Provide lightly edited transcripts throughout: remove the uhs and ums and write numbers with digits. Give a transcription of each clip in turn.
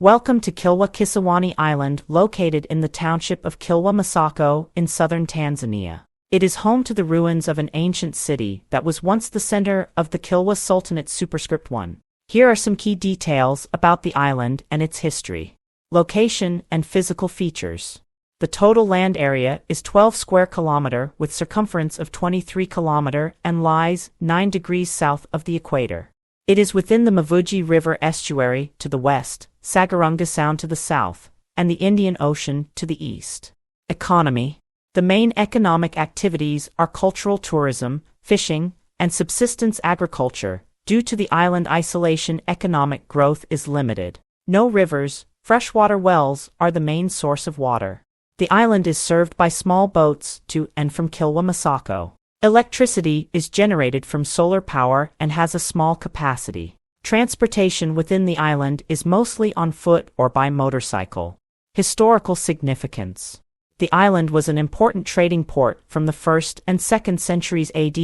Welcome to Kilwa Kisiwani Island, located in the township of Kilwa Masoko in southern Tanzania. It is home to the ruins of an ancient city that was once the center of the Kilwa Sultanate superscript 1. Here are some key details about the island and its history. Location and physical features. The total land area is 12 square kilometer with circumference of 23 kilometer and lies 9 degrees south of the equator. It is within the Mvuji River estuary to the west, Sagarunga Sound to the south, and the Indian Ocean to the east. Economy. The main economic activities are cultural tourism, fishing, and subsistence agriculture. Due to the island isolation, economic growth is limited. No rivers, freshwater wells are the main source of water. The island is served by small boats to and from Kilwa Masoko. Electricity is generated from solar power and has a small capacity. Transportation within the island is mostly on foot or by motorcycle. Historical significance. The island was an important trading port from the 1st and 2nd centuries AD.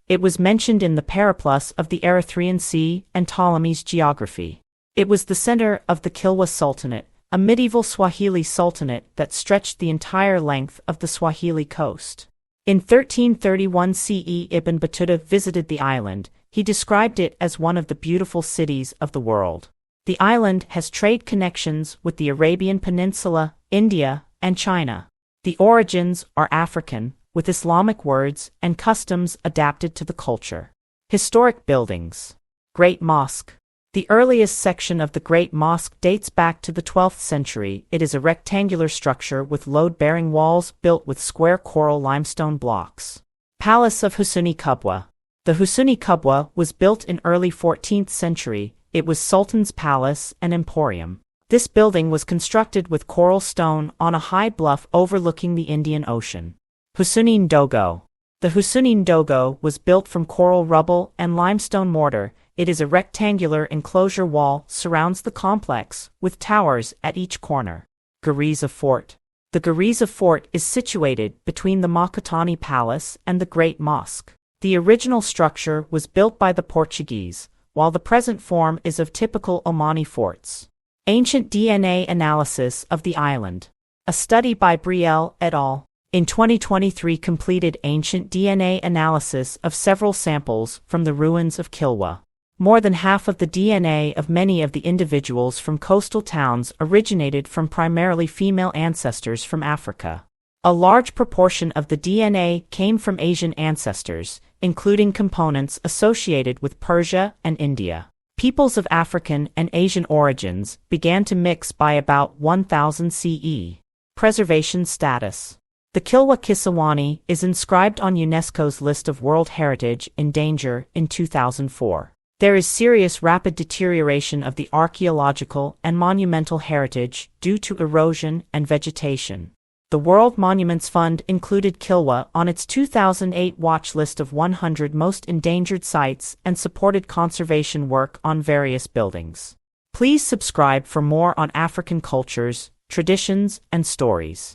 It was mentioned in the Periplus of the Erythraean Sea and Ptolemy's geography. It was the center of the Kilwa Sultanate, a medieval Swahili sultanate that stretched the entire length of the Swahili coast. In 1331 CE, Ibn Battuta visited the island. He described it as one of the beautiful cities of the world. The island has trade connections with the Arabian Peninsula, India, and China. The origins are African, with Islamic words and customs adapted to the culture. Historic buildings. Great Mosque. The earliest section of the Great Mosque dates back to the 12th century. It is a rectangular structure with load-bearing walls built with square coral limestone blocks. Palace of Husuni Kubwa. The Husuni Kubwa was built in early 14th century. It was Sultan's palace and emporium. This building was constructed with coral stone on a high bluff overlooking the Indian Ocean. Husuni Ndogo. The Husuni Ndogo was built from coral rubble and limestone mortar. It is a rectangular enclosure wall surrounds the complex, with towers at each corner. Gariza Fort. The Gariza Fort is situated between the Makotani Palace and the Great Mosque. The original structure was built by the Portuguese, while the present form is of typical Omani forts. Ancient DNA analysis of the island. A study by Brielle et al. In 2023 completed ancient DNA analysis of several samples from the ruins of Kilwa. More than half of the DNA of many of the individuals from coastal towns originated from primarily female ancestors from Africa. A large proportion of the DNA came from Asian ancestors, including components associated with Persia and India. Peoples of African and Asian origins began to mix by about 1000 CE. Preservation status. The Kilwa Kisiwani is inscribed on UNESCO's list of World Heritage in Danger in 2004. There is serious rapid deterioration of the archaeological and monumental heritage due to erosion and vegetation. The World Monuments Fund included Kilwa on its 2008 watch list of 100 most endangered sites and supported conservation work on various buildings. Please subscribe for more on African cultures, traditions, and stories.